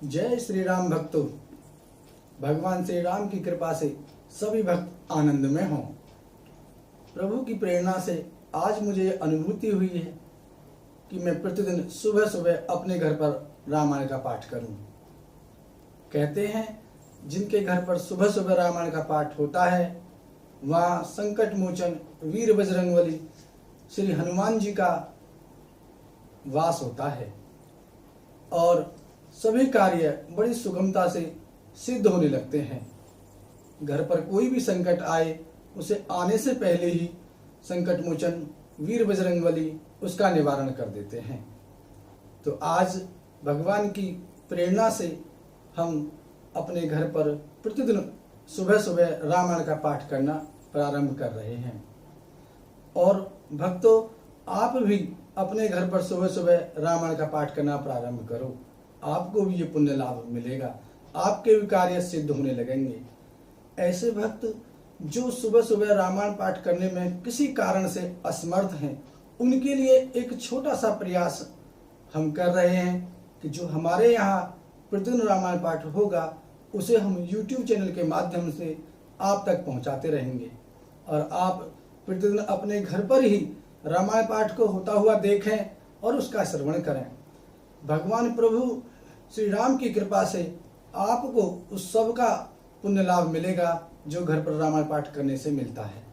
जय श्री राम भक्तों। भगवान श्री राम की कृपा से सभी भक्त आनंद में हों। प्रभु की प्रेरणा से आज मुझे अनुभूति हुई है कि मैं प्रतिदिन सुबह सुबह अपने घर पर रामायण का पाठ करूं। कहते हैं जिनके घर पर सुबह सुबह रामायण का पाठ होता है वहाँ संकट मोचन वीर बजरंगबली श्री हनुमान जी का वास होता है और सभी कार्य बड़ी सुगमता से सिद्ध होने लगते हैं। घर पर कोई भी संकट आए उसे आने से पहले ही संकट मोचन वीर बजरंगबली उसका निवारण कर देते हैं। तो आज भगवान की प्रेरणा से हम अपने घर पर प्रतिदिन सुबह सुबह रामायण का पाठ करना प्रारंभ कर रहे हैं। और भक्तों, आप भी अपने घर पर सुबह सुबह रामायण का पाठ करना प्रारंभ करो। आपको भी ये पुण्य लाभ मिलेगा, आपके भी कार्य सिद्ध होने लगेंगे। ऐसे भक्त जो सुबह सुबह रामायण पाठ करने में किसी कारण से असमर्थ हैं, उनके लिए एक छोटा सा प्रयास हम कर रहे हैं कि जो हमारे यहाँ प्रतिदिन रामायण पाठ होगा उसे हम YouTube चैनल के माध्यम से आप तक पहुँचाते रहेंगे और आप प्रतिदिन अपने घर पर ही रामायण पाठ को होता हुआ देखें और उसका श्रवण करें। भगवान प्रभु श्री राम की कृपा से आपको उस सब का पुण्य लाभ मिलेगा जो घर पर रामायण पाठ करने से मिलता है।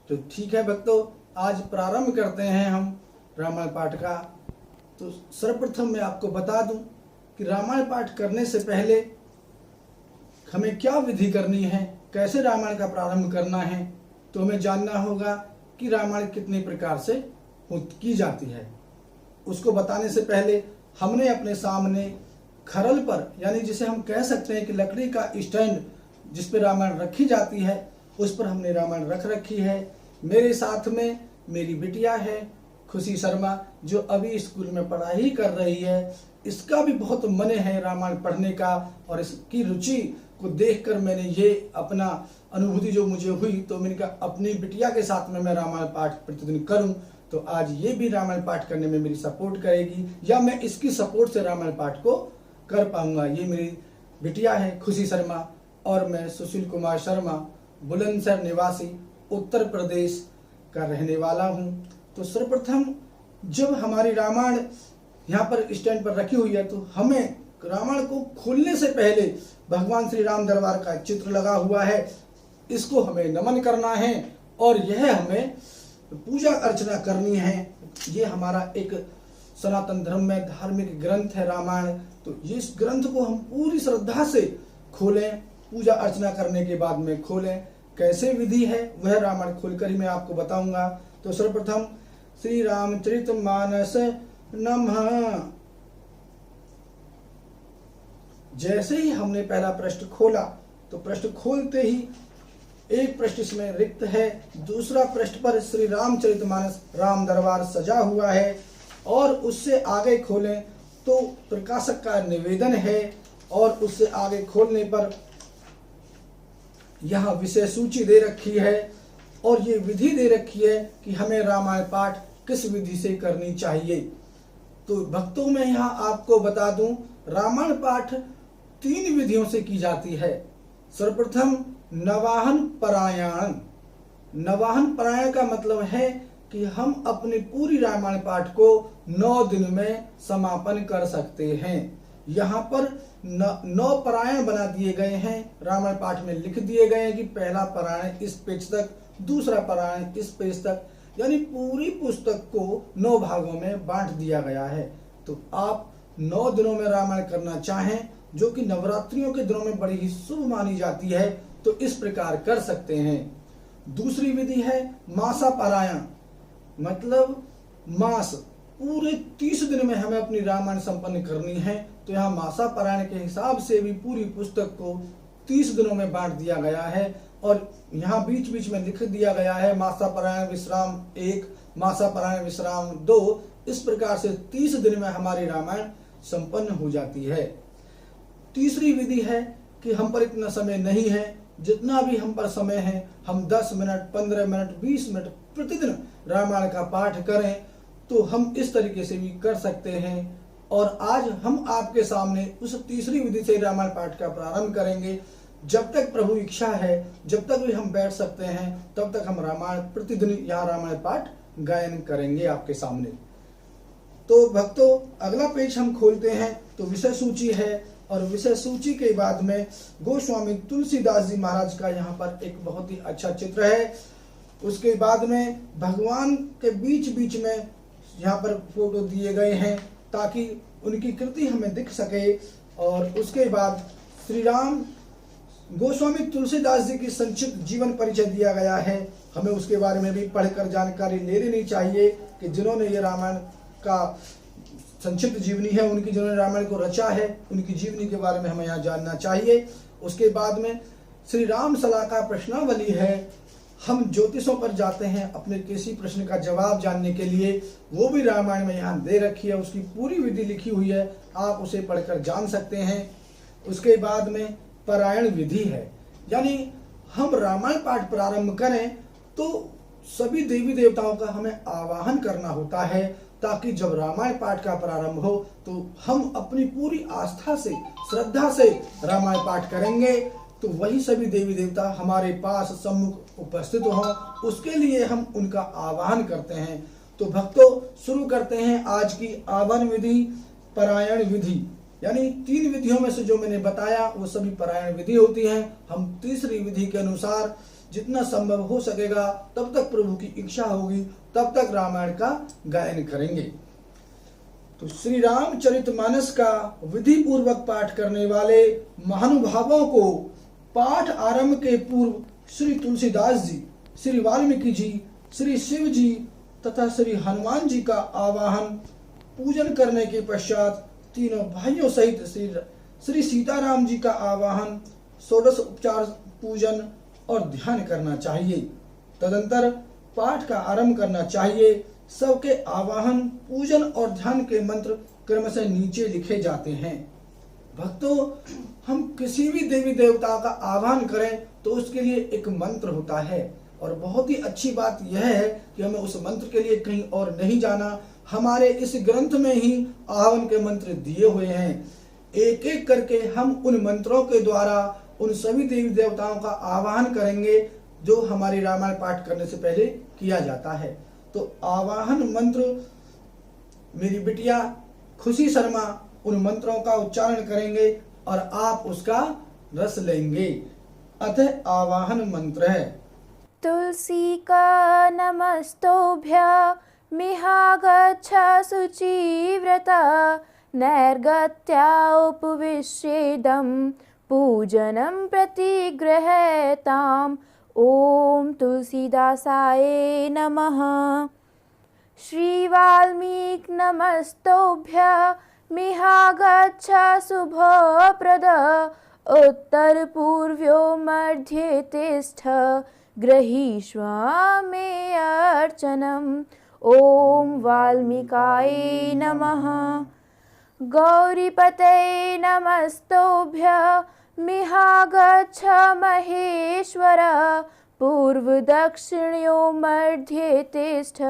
तो ठीक है भक्तों, आज प्रारंभ करते हैं हम रामायण पाठ का। तो सर्वप्रथम मैं आपको बता दूं कि रामायण पाठ करने से पहले हमें क्या विधि करनी है, कैसे रामायण का प्रारंभ करना है। तो हमें जानना होगा कि रामायण कितने प्रकार से की जाती है। उसको बताने से पहले हमने अपने सामने खरल पर, यानी जिसे हम कह सकते हैं कि लकड़ी का स्टैंड जिस पर रामायण रखी जाती है, उस पर हमने रामायण रख रखी है। मेरे साथ में मेरी बिटिया है खुशी शर्मा, जो अभी स्कूल में पढ़ाई कर रही है। इसका भी बहुत मन है रामायण पढ़ने का और इसकी रुचि को देखकर मैंने ये अपना अनुभूति जो मुझे हुई, तो मैंने कहा अपनी बिटिया के साथ में मैं रामायण पाठ प्रतिदिन करूं। तो आज ये भी रामायण पाठ करने में मेरी सपोर्ट करेगी या मैं इसकी सपोर्ट से रामायण पाठ को कर पाऊंगा। ये मेरी बिटिया है खुशी शर्मा और मैं सुशील कुमार शर्मा बुलंदशहर निवासी उत्तर प्रदेश का रहने वाला हूँ। तो सर्वप्रथम जब हमारी रामायण यहाँ पर स्टैंड पर रखी हुई है तो हमें रामायण को खोलने से पहले भगवान श्री राम दरबार का चित्र लगा हुआ है, इसको हमें नमन करना है और यह हमें पूजा अर्चना करनी है। ये हमारा एक सनातन धर्म में धार्मिक ग्रंथ है रामायण। तो इस ग्रंथ को हम पूरी श्रद्धा से खोलें, पूजा अर्चना करने के बाद में खोलें। कैसे विधि है वह रामायण खोलकर ही मैं आपको बताऊंगा। तो सर्वप्रथम श्री रामचरितमानस नमः। जैसे ही हमने पहला पृष्ठ खोला तो पृष्ठ खोलते ही एक पृष्ठ इसमें रिक्त है, दूसरा पृष्ठ पर श्री रामचरितमानस राम दरबार सजा हुआ है और उससे आगे खोलें तो प्रकाशक का निवेदन है और उससे आगे खोलने पर यहाँ विषय सूची दे रखी है और ये विधि दे रखी है कि हमें रामायण पाठ किस विधि से करनी चाहिए। तो भक्तों में यहाँ आपको बता दूं, रामायण पाठ 3 विधियों से की जाती है। सर्वप्रथम नवाहन परायण। नवाहन परायण का मतलब है कि हम अपनी पूरी रामायण पाठ को 9 दिन में समापन कर सकते हैं। यहाँ पर 9 परायण बना दिए गए हैं, रामायण पाठ में लिख दिए गए हैं कि पहला परायण इस पेज तक, दूसरा परायण इस पेज तक, यानी पूरी पुस्तक को 9 भागों में बांट दिया गया है। तो आप 9 दिनों में रामायण करना चाहें, जो कि नवरात्रियों के दिनों में बड़ी ही शुभ मानी जाती है, तो इस प्रकार कर सकते हैं। दूसरी विधि है मासा पारायण, मतलब मास पूरे 30 दिन में हमें अपनी रामायण संपन्न करनी है। तो यहाँ मासा पारायण के हिसाब से भी पूरी पुस्तक को 30 दिनों में बांट दिया गया है और यहाँ बीच बीच में लिख दिया गया है मासा पारायण विश्राम 1, मासा पारायण विश्राम 2। इस प्रकार से 30 दिन में हमारी रामायण संपन्न हो जाती है। तीसरी विधि है कि हम पर इतना समय नहीं है, जितना भी हम पर समय है हम 10 मिनट, 15 मिनट, 20 मिनट प्रतिदिन रामायण का पाठ करें। तो हम इस तरीके से भी कर सकते हैं और आज हम आपके सामने उस तीसरी विधि से रामायण पाठ का प्रारंभ करेंगे। जब तक प्रभु इच्छा है, जब तक भी हम बैठ सकते हैं, तब तक हम रामायण प्रतिदिन यहाँ रामायण पाठ गायन करेंगे आपके सामने। तो भक्तों, अगला पेज हम खोलते हैं तो विषय सूची है, और विषय सूची के बाद में गोस्वामी तुलसीदास जी महाराज का यहाँ पर एक बहुत ही अच्छा चित्र है। उसके बाद में भगवान के बीच बीच में यहाँ पर फोटो दिए गए हैं ताकि उनकी कृति हमें दिख सके। और उसके बाद श्री राम गोस्वामी तुलसीदास जी की संक्षिप्त जीवन परिचय दिया गया है। हमें उसके बारे में भी पढ़कर जानकारी ले लेनी चाहिए कि जिन्होंने ये रामायण का संक्षिप्त जीवनी है, उनकी जिन्होंने रामायण को रचा है, उनकी जीवनी के बारे में हमें यहाँ जानना चाहिए। उसके बाद में श्री राम सलाह का प्रश्नावली है। हम ज्योतिषों पर जाते हैं अपने किसी प्रश्न का जवाब जानने के लिए, वो भी रामायण में यहाँ दे रखी है, उसकी पूरी विधि लिखी हुई है, आप उसे पढ़कर जान सकते हैं। उसके बाद में पारायण विधि है, यानी हम रामायण पाठ प्रारंभ करें तो सभी देवी देवताओं का हमें आवाहन करना होता है, ताकि जब रामायण पाठ का प्रारंभ हो तो हम अपनी पूरी आस्था से, श्रद्धा से रामायण पाठ करेंगे, तो वही सभी देवी देवता हमारे पास सम्मुख उपस्थित हों, उसके लिए हम उनका आवाहन करते हैं। तो भक्तों, शुरू करते हैं आज की आवाहन विधि, पारायण विधि। यानी 3 विधियों में से जो मैंने बताया वो सभी पारायण विधि होती हैं। हम तीसरी विधि के अनुसार जितना संभव हो सकेगा, तब तक प्रभु की इच्छा होगी, तब तक रामायण का गायन करेंगे। तो श्री रामचरितमानस का विधि पूर्वक पाठ करने वाले महानुभावों को पाठ आरंभ के पूर्व श्री तुलसीदास जी, श्री वाल्मीकि जी, श्री शिव जी तथा श्री हनुमान जी का आवाहन पूजन करने के पश्चात तीनों भाइयों सहित श्री सीताराम जी का आवाहन, षोडश उपचार पूजन और ध्यान करना चाहिए। तदंतर पाठ का आरंभ करना चाहिए। सबके आवाहन, पूजन और ध्यान के मंत्र क्रमशः नीचे लिखे जाते हैं। भक्तों, हम किसी भी देवी देवता का आह्वान करें तो उसके लिए एक मंत्र होता है, और बहुत ही अच्छी बात यह है कि हमें उस मंत्र के लिए कहीं और नहीं जाना। हमारे इस ग्रंथ में ही आह्वान के मंत्र दिए हुए हैं। एक एक करके हम उन मंत्रों के द्वारा उन सभी देवी देवताओं का आवाहन करेंगे जो हमारे रामायण पाठ करने से पहले किया जाता है। तो आवाहन मंत्र मेरी बिटिया खुशी शर्मा उन मंत्रों का उच्चारण करेंगे और आप उसका रस लेंगे। अतः आवाहन मंत्र है। तुलसी का नमस्तोभ्य मिहागच्छ शुचिव्रता नैर्गत्या उपविश्येदं पूजनं प्रतिगृह्यताम्। ओम तुलसीदासाय नमः। श्री वाल्मीकि नमस्तोभ्य मिहागच्छ शुभप्रद उत्तर पूर्व्यो मध्ये तिष्ठ गृहीष्व मे अर्चनम्। ओम वाल्मीकाय नमः। गौरीपते नमस्तोभ्य मिहागच्छ महेश्वर पूर्व दक्षिण्यो मध्ये तिष्ठ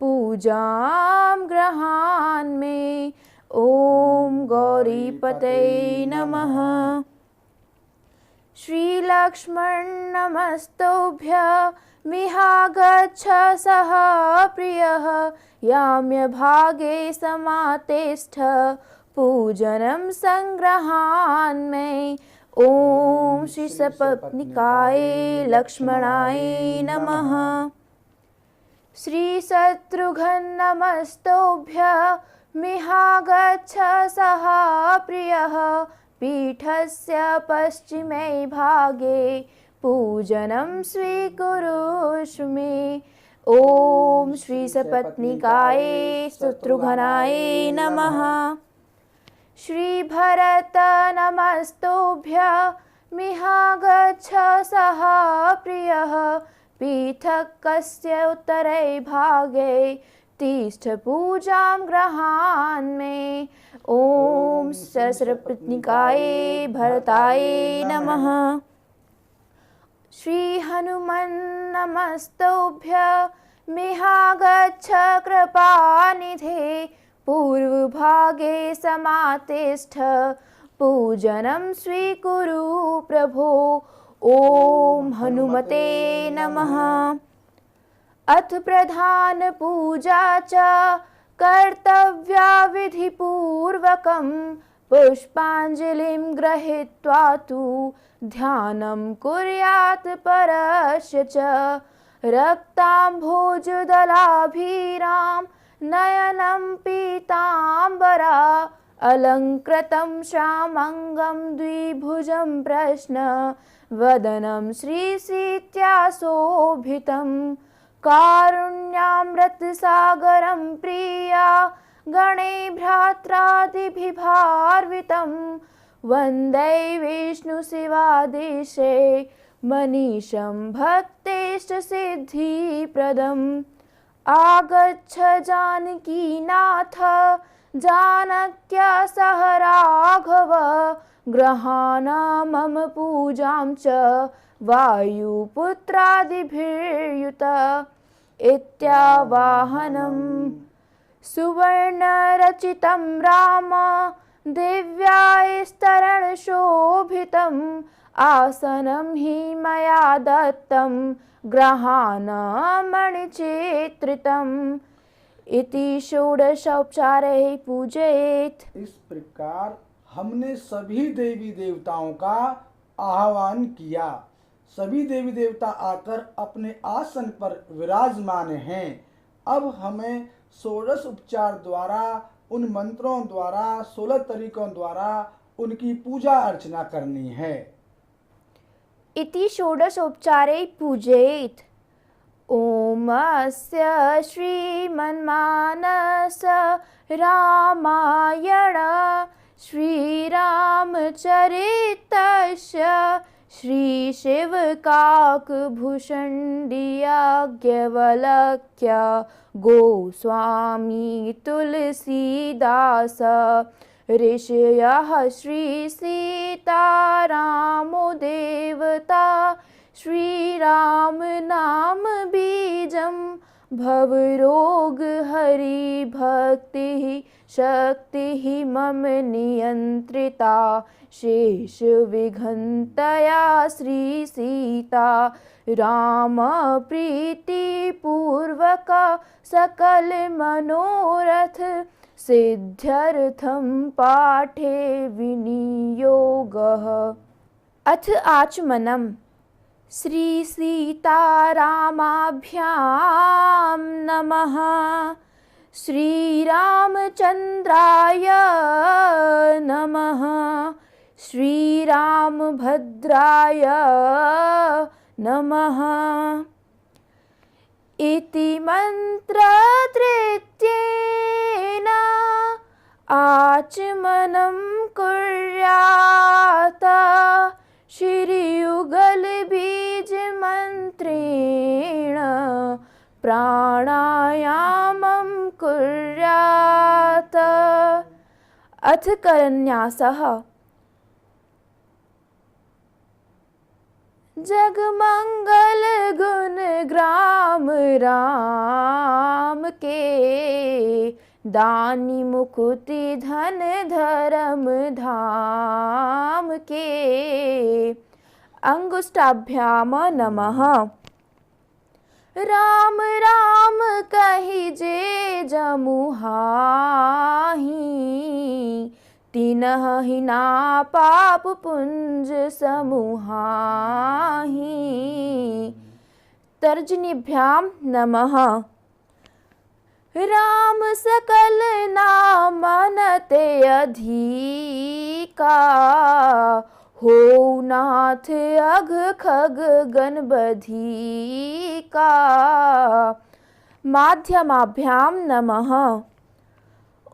पूजां गृहान्मे। ओम गौरीपते नमः। श्री लक्ष्मण नमस्तोभ्य मिहागच्छ सह प्रियः याम्य भागे समातिष्ठ पूजनं संग्रहान्मे। ओम श्री सपत्निकाय लक्ष्मणाय नमः। श्री शत्रुघ्न नमस्तोभ्य मिहागच्छ सह प्रियः पीठस्य पश्चिमे भागे पूजनं स्वीकुरुष्व मे। ओम श्री सपत्निकाय शत्रुघ्नाय नमः। श्री भरत नमस्तोभ्य मिहागच्छ सह प्रियः पीठकस्य उत्तरे भागे तिष्ठ पूजां गृहान्मे। ओम सहस्रपत्निकाय भरताय नमः। श्री हनुमन् नमस्तोभ्य मिहागच्छ कृपानिधे पूर्वभागे समातिष्ठ पूजनं स्वीकुरु प्रभो। ॐ हनुमते नमः। अथ प्रधान पूजा च कर्तव्या विधिपूर्वकं पुष्पाञ्जलिं गृहीत्वा तु ध्यानं कुर्यात् परस्य च। रक्ताम्भोजदलाभिरां नयनं पीताम्बरा अलङ्कृतं श्यामङ्गं द्विभुजं प्रश्न वदनं श्रीसीत्या शोभितं। कारुण्यामृतसागरं प्रिया गणे भ्रात्रादिभिभार्वितं वन्दे विष्णुशिवादिशे मनीषं भक्तेष्टसिद्धिप्रदम्। आगच्छ जानकीनाथ जानक्या सह राघव गृहाण मम पूजां च वायुपुत्रादिभिर्युत। इत्यावाहनम् सुवर्णरचितं राम दिव्यास्तरणशोभितम् आसनं हि मया दत्तं गृहाण मणिचित्रितम्। इति षोडशोपचारैः पूजयेत्। इस प्रकार हमने सभी देवी देवताओं का आह्वान किया। सभी देवी देवता आकर अपने आसन पर विराजमान हैं। अब हमें षोडश उपचार द्वारा, उन मंत्रों द्वारा, 16 तरीकों द्वारा उनकी पूजा अर्चना करनी है। इति षोडशोपचारैः पूजयेत्। ॐ अस्य श्रीमन्मानस रामायण श्रीरामचरितस्य श्रीशिवकाकभूषण्डियाज्ञवल्क्य गोस्वामी तुलसीदास ऋषयः श्रीसीतारामो देवता श्रीराम नाम बीजं भवरोगहरि भक्तिः शक्तिः मम नियन्त्रिता शेषविघ्नतया श्रीसीता राम प्रीतिपूर्वक सकलमनोरथ सिद्ध्यर्थं पाठे विनियोगः। अथ आचमनम्। श्रीसीतारामाभ्यां नमः। श्रीरामचन्द्राय नमः। श्रीरामभद्राय नमः। इति मन्त्रत्रयेण आचमनं कुर्यात्। श्रीयुगलबीजमन्त्रेण प्राणायामं कुर्यात्। अथ करन्यासः। जगमंगल गुण ग्राम राम के दानी मुकुति धन धर्म धाम के। अंगुष्ठाभ्याम नमः। राम राम कहिजे जमुहाहि तिन्हि ना पाप पुंज समूहाहि। तर्जनीभ्याम नमः। राम सकल नामनते अधिका हो नाथ अघ खग गणबधिका। माध्यमाभ्याम नमः।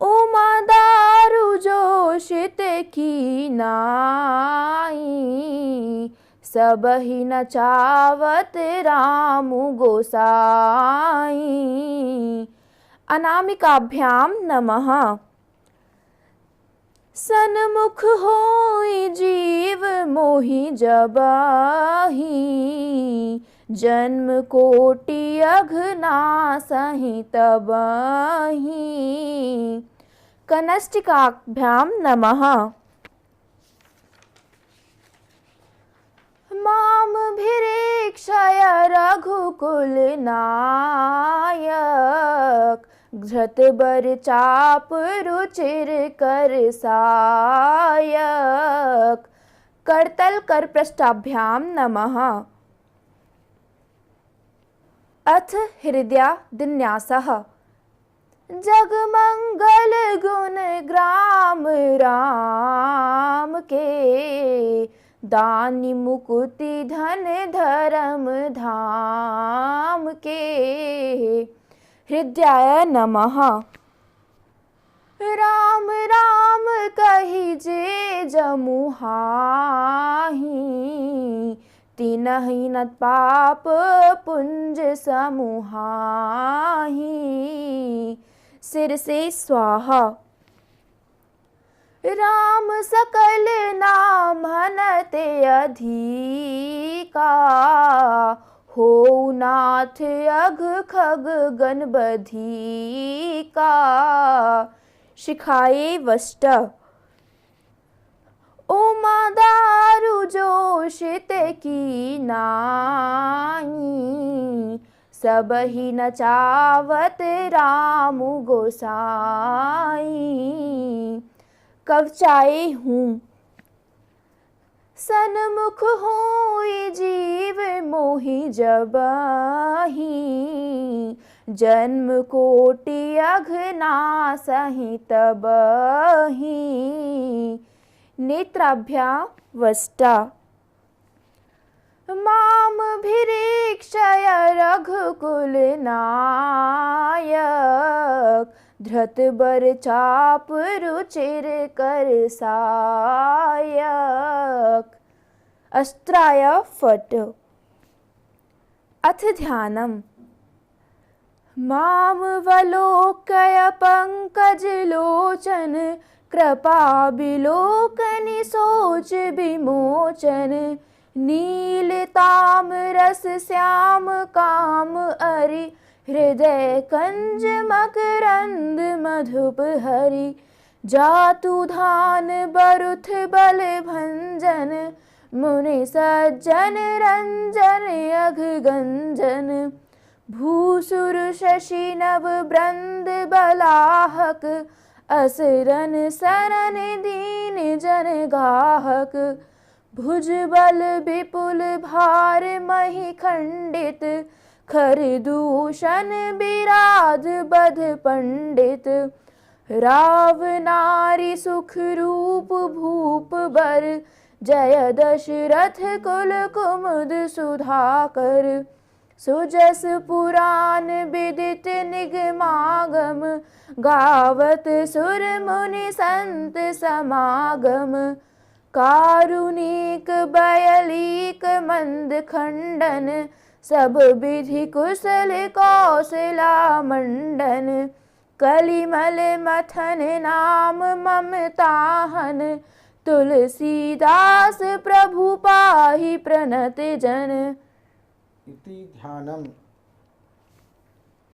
उमा दारु जोशित की नाई सबहि नचावत राम गोसाई। अनामिकाभ्याम नमः। सन्मुख होई जीव मोहि जबाहि जन्म कोटि अघनासहि तबहि। कनष्टिकाभ्यां नमः। मामभिरीक्षय रघुकुलनायक, धृतबर चाप रुचिर कर सायक। करतल कर पृष्ठाभ्यां नमः। अथ हृदयादिन्यासः। जगमंगल गुण ग्राम राम के, दानी मुकुति धन धर्म धाम के। हृदयाय नमः। राम राम कहिजे जमुहाहि, तिनहि न पाप पुंज समुहाहि। सिर से स्वाहा। राम सकल नाम हनते अधिका, हो नाथ अघ खग गणबधिका। शिखाए वष्ट। उमा दारु जोशित की नाई, सबहि नचावत राम गोसाई। कवचाए हूँ। सन्मुख होई जीव मोहि जबहि, जन्म कोटि अघनासहि तबहि। नेत्राभ्यावष्टा। मामभिरीक्षय रघुकुलनायक, धृतबर चाप रुचिर कर सायक। अस्त्राय फट। अथ ध्यानम्। मामवलोकय पंकज लोचन, कृपा बिलोकनि सोच विमोचन। नील तामरस श्याम काम अरि, हृदय कंज मकरंद मधुप हरि। जातु धान बरुथ बल भंजन, मुनि सज्जन रंजन अघ गंजन। भूसुर शशि नव ब्रंद बलाहक, असरन सरन दीन जन गाहक। भुजबल विपुल भार मही खंडित, खर दूषण विराज बध पंडित। राव नारी सुख रूप भूप बर, जय दशरथ कुल कुमुद सुधाकर। सुजस पुराण विदित निगमागम, गावत सुर मुनि संत समागम। कारुणिक बयलीक मंद खंडन, सब विधि कुशल कौशला मंडन। कलिमल मथन नाम ममताहन, तुलसीदास प्रभु पाहि प्रणत जन। इति ध्यानम्।